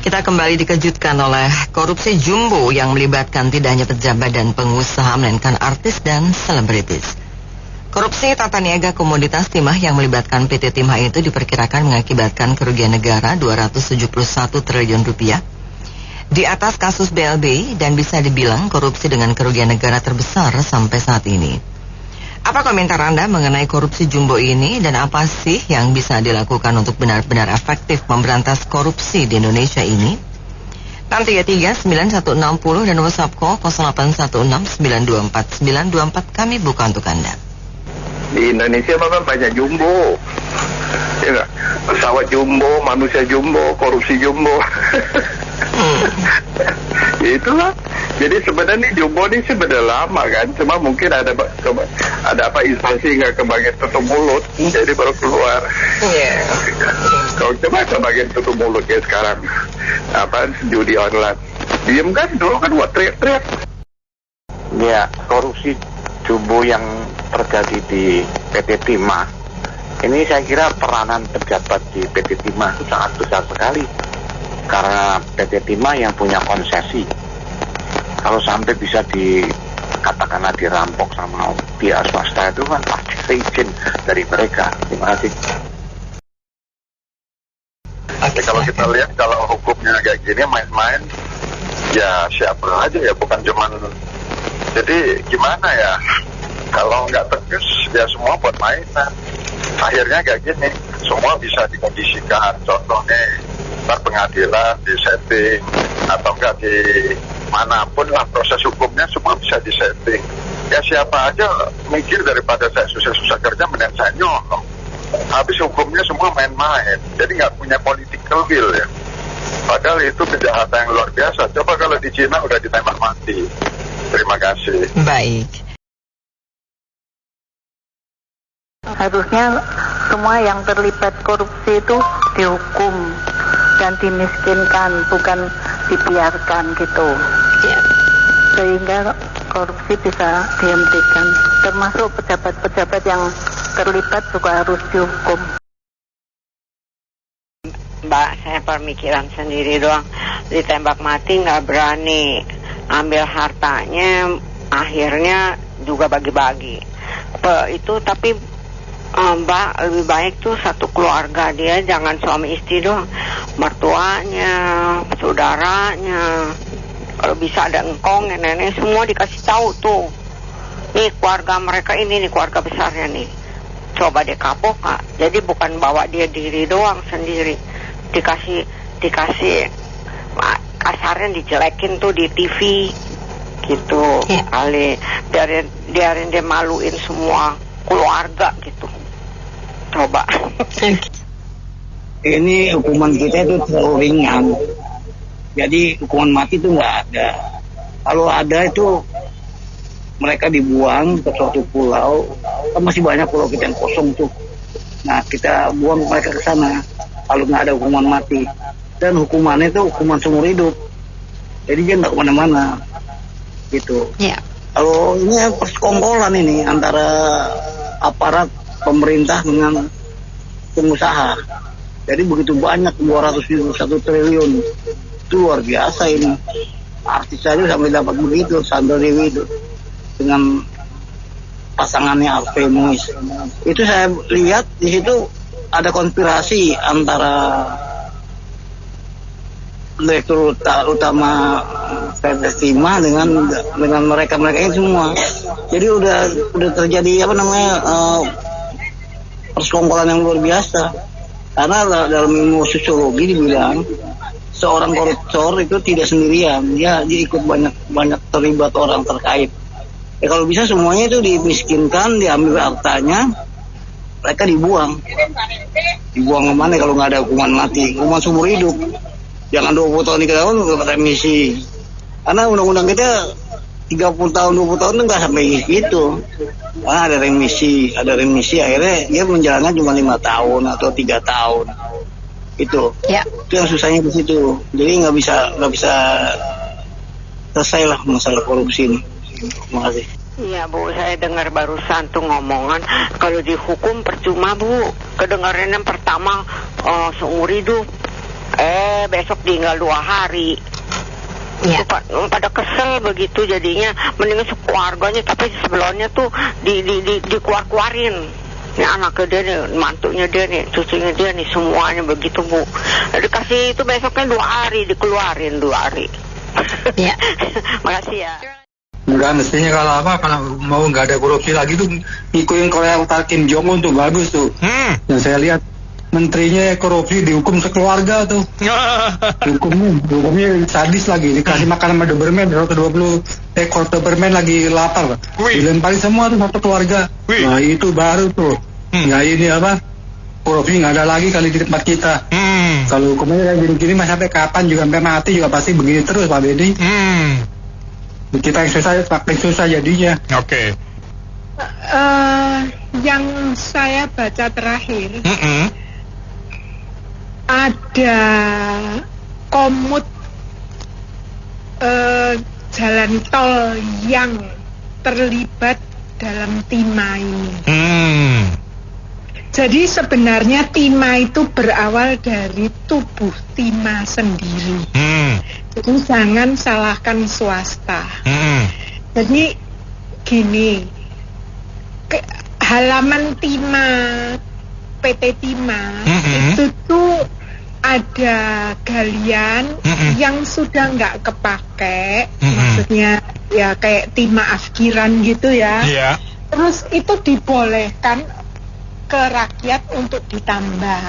Kita kembali dikejutkan oleh korupsi jumbo yang melibatkan tidak hanya pejabat dan pengusaha, melainkan artis dan selebritis. Korupsi tata niaga komoditas timah yang melibatkan PT Timah itu diperkirakan mengakibatkan kerugian negara 271 triliun rupiah. Di atas kasus BLB dan bisa dibilang korupsi dengan kerugian negara terbesar sampai saat ini. Apa komentar Anda mengenai korupsi jumbo ini dan apa sih yang bisa dilakukan untuk benar-benar efektif memberantas korupsi di Indonesia ini? 633-9160 dan WhatsApp call 0816-924-924 kami buka untuk Anda. Di Indonesia memang banyak jumbo, ya gak? Pesawat jumbo, manusia jumbo, korupsi jumbo. Itulah. Jadi sebenarnya jumbo ini sebenarnya lama kan, cuma mungkin ada apa instansi nggak kebagian tutup mulut, jadi baru keluar. Yeah. Kalau coba kebagian tutup mulut ya sekarang, apa judi online, diem kan dulu kan buat teriak-teriak. Ya, korupsi jumbo yang terjadi di PT Timah, ini saya kira peranan pejabat di PT Timah itu sangat besar sekali, karena PT Timah yang punya konsesi. Kalau sampai bisa katakanlah dirampok sama pihak swasta itu kan pasti seizin dari mereka. Terima kasih. Oke, kalau kita lihat kalau hukumnya kayak gini main-main, ya siapa aja ya, bukan cuman. Jadi gimana ya? Kalau nggak tegas ya semua buat mainan. Akhirnya kayak gini, semua bisa dikondisikan. Contohnya pengadilan di setting atau enggak di manapun lah proses hukumnya semua bisa di setting. Ya siapa aja mikir daripada saya susah-susah kerja mending saya nyolong. Habis hukumnya semua main-main. Jadi nggak punya political will ya. Padahal itu kejahatan yang luar biasa. Coba kalau di Cina udah ditembak mati. Terima kasih. Baik. Harusnya semua yang terlibat korupsi itu dihukum dan dimiskinkan, bukan dibiarkan gitu. Ya. Sehingga korupsi bisa dihentikan. Termasuk pejabat-pejabat yang terlibat juga harus dihukum. Mbak, saya pemikiran sendiri doang. Ditembak mati nggak berani. Ambil hartanya, akhirnya juga bagi-bagi. Tapi Mbak, lebih baik tuh satu keluarga, dia jangan suami istri doang, mertuanya, saudaranya, kalau bisa ada engkong, nenek, semua dikasih tahu tuh. Nih keluarga mereka ini, nih keluarga besarnya nih. Coba deh kapok Kak. Jadi bukan bawa dia diri doang sendiri, dikasih kasarnya dijelekin tuh di TV gitu. Kali biarin dia maluin semua keluarga gitu. Coba. Ini hukuman kita itu terlalu ringan. Jadi hukuman mati itu nggak ada. Kalau ada itu mereka dibuang ke suatu pulau. Kan masih banyak pulau kita yang kosong tuh. Nah kita buang mereka ke sana. Kalau nggak ada hukuman mati. Dan hukumannya itu hukuman seumur hidup. Jadi dia nggak kemana-mana. Gitu. Yeah. Kalau ini persekongkolan ini antara aparat pemerintah dengan pengusaha. Jadi begitu banyak 271 triliun. Itu luar biasa ini. Artis saja sampai dapat begitu, Sandra Dewi itu dengan pasangannya Harvey Muiz. Itu saya lihat di situ ada konspirasi antara direktur utama PT Timah dengan mereka ini semua. Jadi udah terjadi persekongkolan yang luar biasa. Karena dalam ilmu sosiologi dibilang seorang koruptor itu tidak sendirian, dia ikut banyak terlibat orang terkait. Ya kalau bisa semuanya itu dimiskinkan, diambil hartanya, mereka dibuang. Dibuang kemana kalau nggak ada hukuman mati, hukuman seumur hidup. Jangan 20 tahun 3 tahun dapat remisi. Karena undang-undang kita 30 tahun 20 tahun itu nggak sampai gitu. Karena ada remisi akhirnya dia menjalankan cuma 5 tahun atau 3 tahun. Itu yang susahnya di situ. Jadi nggak bisa selesai lah masalah korupsi ini. Terima kasih. Iya Bu, saya dengar barusan tuh ngomongan kalau dihukum percuma Bu. Kedengaran yang pertama seumur hidup. Besok tinggal 2 hari. Ya. Pada kesel begitu jadinya, mendingan sekeluarganya, tapi sebelumnya tuh dikeluarin. Ini anaknya dia nih, mantunya dia nih, cucunya dia nih, semuanya begitu Bu. Dikasih itu besoknya 2 hari, dikeluarin 2 hari. Ya. Makasih ya. Enggak, mestinya kalau mau nggak ada korupsi lagi tuh ikutin Korea Utara Kim Jong Un tuh bagus tuh. Yang saya lihat menterinya korupsi dihukum sekeluarga tuh. Hukumnya sadis lagi, dikasih makan sama Doberman, 20 ekor Doberman lagi lapar, dilemparin semua tuh satu keluarga. Nah itu baru tuh. Nggak ini apa? Korupsi nggak ada lagi kali di tempat kita. Kalau hukumnya kayak gini-gini mas sampai kapan juga sampai mati juga pasti begini terus Pak Bedi. Kita yang susah, makin susah jadinya. Oke. Yang saya baca terakhir, ada komut jalan tol yang terlibat dalam timah ini. Jadi sebenarnya timah itu berawal dari tubuh timah sendiri. Jadi jangan salahkan swasta. Jadi gini, halaman timah PT Timah itu tuh ada galian yang sudah nggak kepake, maksudnya ya kayak timah afkiran gitu ya. Terus itu dibolehkan ke rakyat untuk ditambah.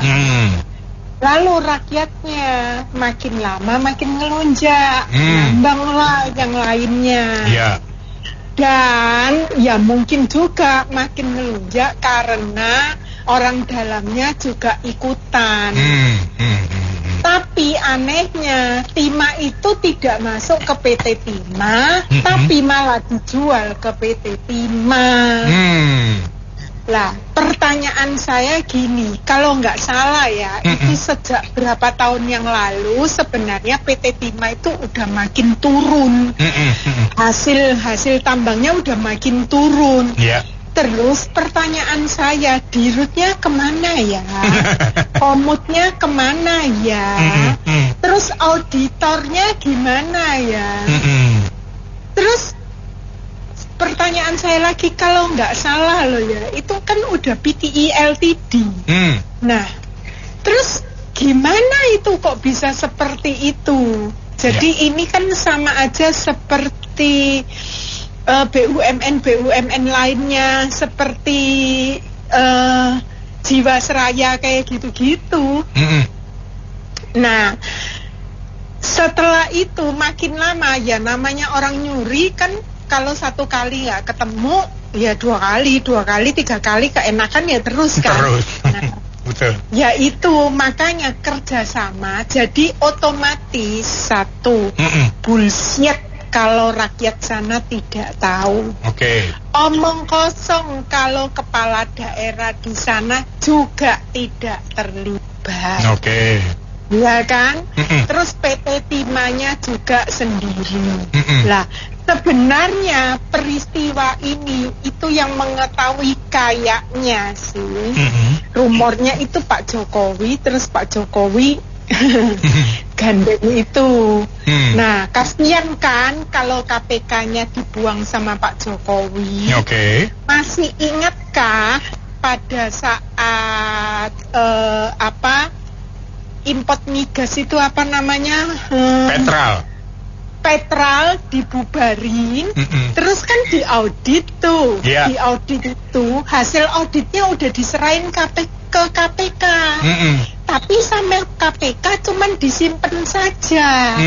Lalu rakyatnya makin lama makin ngelunjak, nambanglah yang lainnya. Dan ya mungkin juga makin ngelunjak karena orang dalamnya juga ikutan. Tapi anehnya timah itu tidak masuk ke PT Timah, tapi malah dijual ke PT Timah. Lah, pertanyaan saya gini, kalau nggak salah ya, itu sejak berapa tahun yang lalu sebenarnya PT Timah itu udah makin turun. Hasil tambangnya udah makin turun. Terus pertanyaan saya, dirutnya kemana ya? Komutnya kemana ya? Terus auditornya gimana ya? Terus pertanyaan saya lagi, kalau nggak salah loh ya, itu kan udah PTI LTD. Nah, terus gimana itu kok bisa seperti itu? Jadi ini kan sama aja seperti BUMN lainnya, seperti Jiwasraya kayak gitu-gitu. Nah, setelah itu makin lama ya, namanya orang nyuri kan, kalau 1 kali nggak ketemu, ya 2 kali, 3 kali keenakan ya terus kan. Nah, betul. Ya itu makanya kerjasama. Jadi otomatis satu bullshit kalau rakyat sana tidak tahu. Omong kosong kalau kepala daerah di sana juga tidak terlibat. Ya kan? Terus PT Timahnya juga sendiri. Lah, sebenarnya peristiwa ini itu yang mengetahui kayaknya sih. Rumornya itu Pak Jokowi, terus Pak Jokowi gandeng itu. Nah, kasihan kan kalau KPK-nya dibuang sama Pak Jokowi. Masih ingatkah pada saat import migas itu apa namanya? Petral dibubarin, terus kan diaudit tuh, diaudit itu hasil auditnya udah diserahin ke KPK, tapi sama KPK cuman disimpan saja,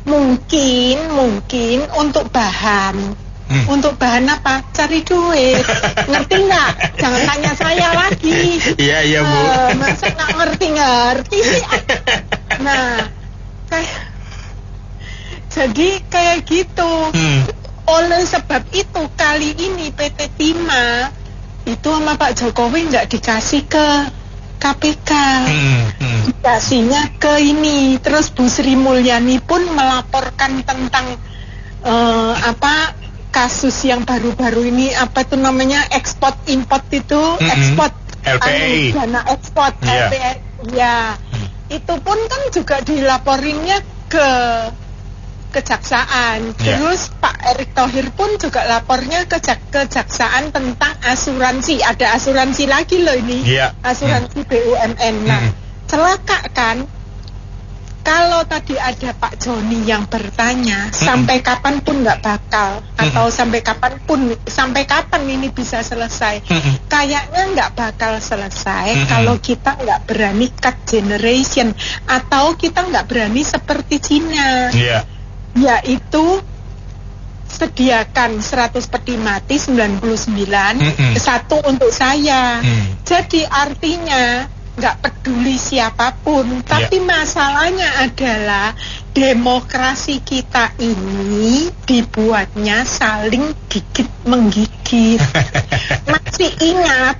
mungkin untuk bahan. Untuk bahan apa? Cari duit. Ngerti nggak? Jangan tanya saya lagi. Iya Bu. Masa nggak ngerti sih? Nah, jadi kayak gitu. Oleh sebab itu kali ini PT Timah itu sama Pak Jokowi nggak dikasih ke KPK, dikasihnya ke ini. Terus Bu Sri Mulyani pun melaporkan tentang kasus yang baru-baru ini, apa itu namanya, ekspor import itu, ekspor LPI, dana ekspor LPI, ya. itu pun kan juga dilaporinnya ke kejaksaan. Terus Pak Erick Thohir pun juga lapornya ke kejaksaan tentang asuransi. Ada asuransi lagi loh ini, asuransi BUMN. Nah, celaka kan kalau tadi ada Pak Joni yang bertanya sampai kapan pun nggak bakal, atau sampai kapan ini bisa selesai. Kayaknya nggak bakal selesai kalau kita nggak berani cut generation, atau kita nggak berani seperti Cina, yaitu sediakan 100 peti mati 99, satu untuk saya. Jadi artinya nggak peduli siapapun, tapi masalahnya adalah demokrasi kita ini dibuatnya saling gigit menggigit. Masih ingat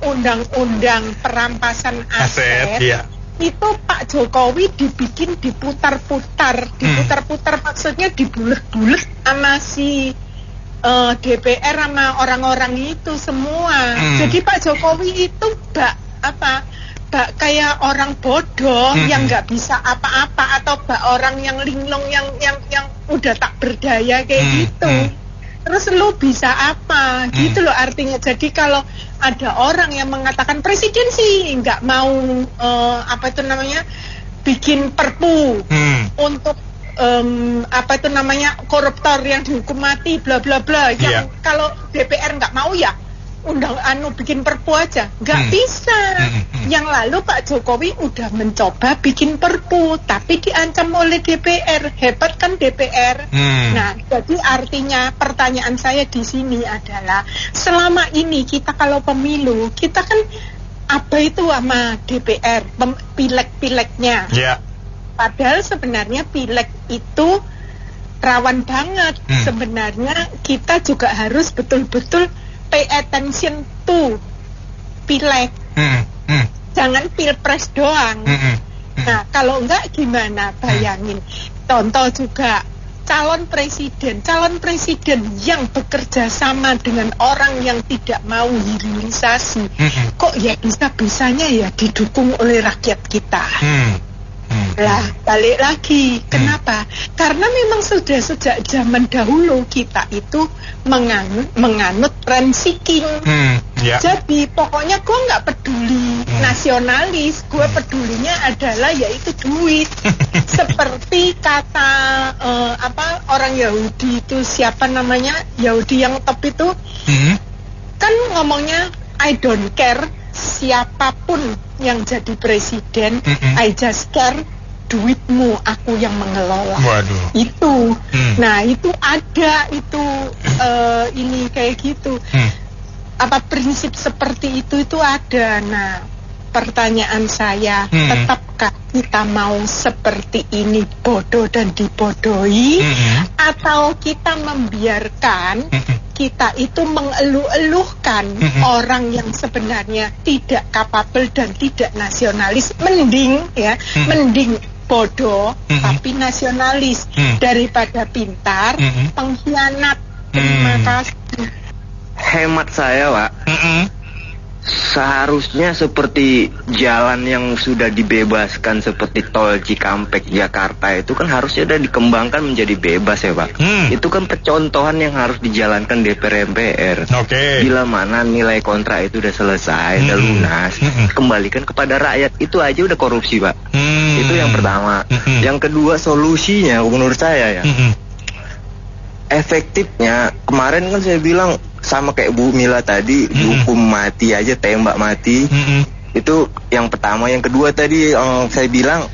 undang-undang perampasan aset? Itu Pak Jokowi dibikin diputar-putar maksudnya dibulet-bulet sama si DPR sama orang-orang itu semua. Jadi Pak Jokowi itu kayak orang bodoh yang nggak bisa apa-apa, atau orang yang linglung yang udah tak berdaya kayak gitu. Terus lu bisa apa? Gitu loh artinya. Jadi kalau ada orang yang mengatakan presiden sih nggak mau bikin perpu untuk koruptor yang dihukum mati bla bla bla. Yang kalau DPR nggak mau ya bikin perpu aja, nggak bisa. Yang lalu Pak Jokowi udah mencoba bikin perpu, tapi diancam oleh DPR. Hebat kan DPR. Nah, jadi artinya pertanyaan saya di sini adalah, selama ini kita kalau pemilu, kita kan apa itu sama DPR, pileg-pilegnya. Padahal sebenarnya pileg itu rawan banget. Sebenarnya kita juga harus betul-betul pay attention to pileg, jangan pilpres doang. Nah, kalau enggak gimana? Bayangin, contoh juga calon presiden yang bekerja sama dengan orang yang tidak mau hilirisasi, kok ya bisa-bisanya ya didukung oleh rakyat kita. Lah, balik lagi. Kenapa? Karena memang sudah sejak zaman dahulu kita itu menganut rent seeking. Jadi pokoknya gue nggak peduli nasionalis, gue pedulinya adalah yaitu duit. Seperti kata orang Yahudi itu, siapa namanya Yahudi yang top itu, kan ngomongnya I don't care siapapun yang jadi presiden, I just care duitmu, aku yang mengelola. Itu. Nah, itu ada itu ini kayak gitu. Prinsip seperti itu ada. Nah, pertanyaan saya, tetapkah kita mau seperti ini, bodoh dan dibodohi, atau kita membiarkan kita itu mengeluh-eluhkan orang yang sebenarnya tidak kapabel dan tidak nasionalis? Mending bodoh tapi nasionalis daripada pintar pengkhianat. Terima kasih. Hemat saya, Pak, seharusnya seperti jalan yang sudah dibebaskan seperti tol Cikampek Jakarta itu kan harusnya udah dikembangkan menjadi bebas ya, Pak. Itu kan percontohan yang harus dijalankan DPR MPR. Bila mana nilai kontrak itu udah selesai, udah lunas, kembalikan kepada rakyat. Itu aja udah korupsi, Pak. Itu yang pertama. Yang kedua, solusinya menurut saya ya, efektifnya kemarin kan saya bilang sama kayak Bu Mila tadi, hukum mati aja, tembak mati. Itu yang pertama. Yang kedua tadi saya bilang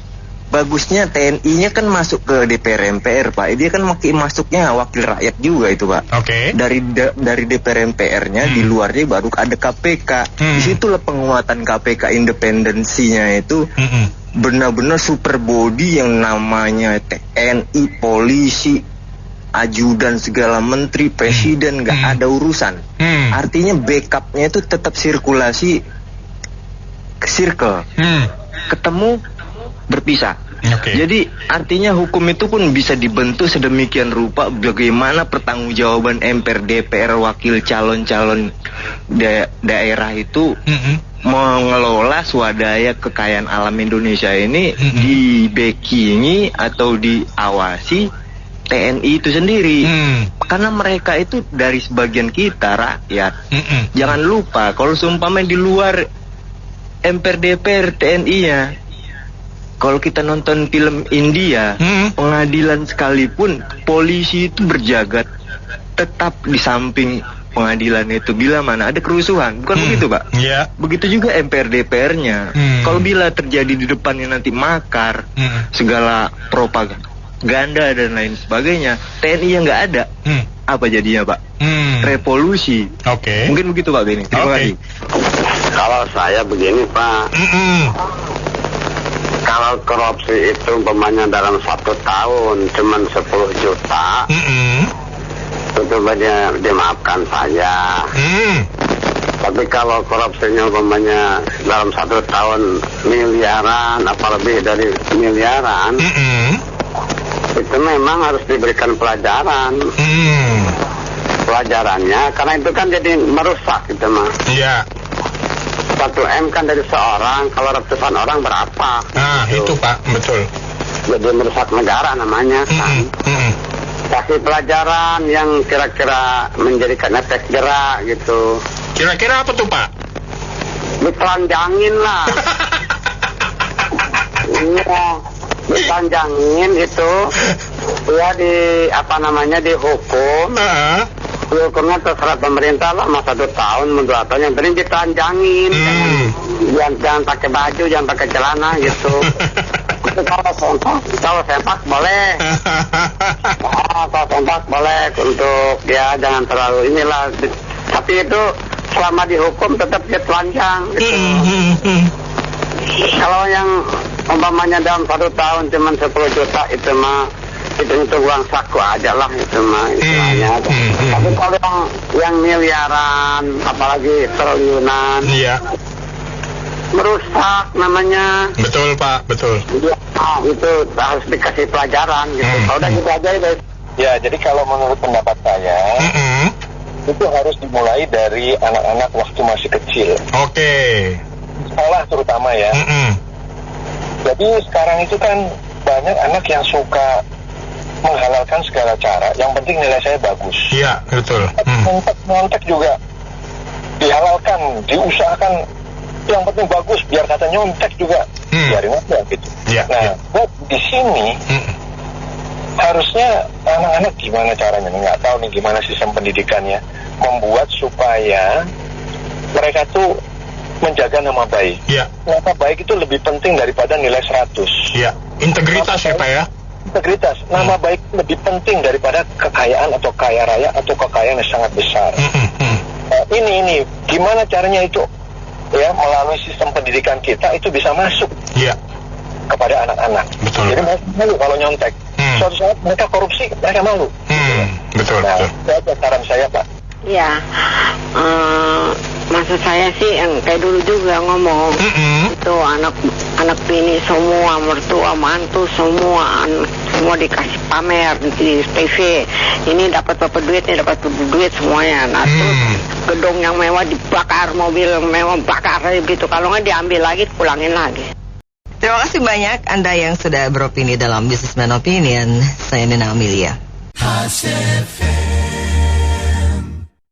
bagusnya TNI-nya kan masuk ke DPR MPR, Pak. Dia kan masuknya wakil rakyat juga itu, Pak. Dari DPR MPR-nya di luarnya baru ada KPK. Disitulah penguatan KPK, independensinya itu benar-benar super body yang namanya TNI, polisi, ajudan segala menteri, presiden, nggak ada urusan. Artinya backupnya itu tetap sirkulasi, circle, ketemu, berpisah. Jadi artinya hukum itu pun bisa dibentuk sedemikian rupa bagaimana pertanggungjawaban MPR, DPR, wakil calon-calon daerah itu mengelola swadaya kekayaan alam Indonesia ini dibackingi atau diawasi TNI itu sendiri. Karena mereka itu dari sebagian kita rakyat. Jangan lupa kalau seumpama di luar MPR DPR TNI-nya, kalau kita nonton film India, pengadilan sekalipun polisi itu berjaga tetap di samping pengadilan itu bila mana ada kerusuhan, bukan begitu, Pak? Iya. Begitu juga MPR DPR-nya. Kalau bila terjadi di depannya nanti makar, segala propaganda dan lain sebagainya, TNI yang nggak ada, apa jadinya, Pak? Revolusi. Oke. Mungkin begitu, Pak Beni. Terima kasih. Kalau saya begini, Pak. Kalau korupsi itu umpamanya dalam 1 tahun cuman 10 juta, itu dimaafkan saja. Tapi kalau korupsinya umpamanya dalam 1 tahun miliaran, apa lebih dari miliaran, itu memang harus diberikan pelajaran. Pelajarannya, karena itu kan jadi merusak gitu, Mas. Iya. 1M kan dari seorang, kalau ratusan orang berapa? Nah, itu Pak, betul. Jadi merusak negara namanya kan. Kasih pelajaran yang kira-kira menjadikan efek jerak gitu. Kira-kira apa tuh, Pak? Ditelanjangin lah. Iya, ditelanjangin itu. Ya dihukum. Hukumnya terserah pemerintah lah, masa 2 tahun, 2 tahun, yang penting ditelanjangin. Jangan pakai baju, jangan pakai celana gitu. Itu kalau sempak boleh. Kalau sempak boleh untuk ya jangan terlalu inilah. Tapi itu selama dihukum tetap dia telanjang gitu. Kalau yang umpamanya dalam 1 tahun cuma 10 juta itu mah itu uang saku aja lah itu mah istilahnya. Tapi kalau yang miliaran, apalagi triliunan, merusak namanya. Betul, Pak, betul. Ya, itu harus dikasih pelajaran gitu. Kalau udah gitu aja ya. Ya, jadi kalau menurut pendapat saya, itu harus dimulai dari anak-anak waktu masih kecil. Oke. Sekolah terutama ya. Jadi sekarang itu kan banyak anak yang suka menghalalkan segala cara, yang penting nilai saya bagus. Iya, betul. Nyontek juga dihalalkan, diusahakan, yang penting bagus, biar kata nyontek juga biarin aja gitu. Nah, di sini harusnya anak-anak gimana caranya, nggak tahu nih gimana sistem pendidikannya, membuat supaya mereka tuh menjaga nama baik. Nama baik itu lebih penting daripada nilai 100. Iya, integritas ya, Pak ya. Integritas, nama baik lebih penting daripada kekayaan atau kaya raya atau kekayaan yang sangat besar. Ini gimana caranya itu ya, melalui sistem pendidikan kita itu bisa masuk kepada anak-anak. Jadi mereka malu kalau nyontek. Suatu saat mereka korupsi, mereka malu. Betul. Itu saran saya, Pak. Ya, maksud saya sih yang kayak dulu juga ngomong itu anak bini semua, mertua, mantu semua dikasih pamer di TV. Ini dapat berapa duit, ini dapat berapa duit semuanya. Nah terus gedung yang mewah dibakar, mobil yang mewah bakar gitu. Kalau nggak diambil lagi, pulangin lagi. Terima kasih banyak Anda yang sudah beropini dalam Businessman Opinion. Saya Nina Amelia.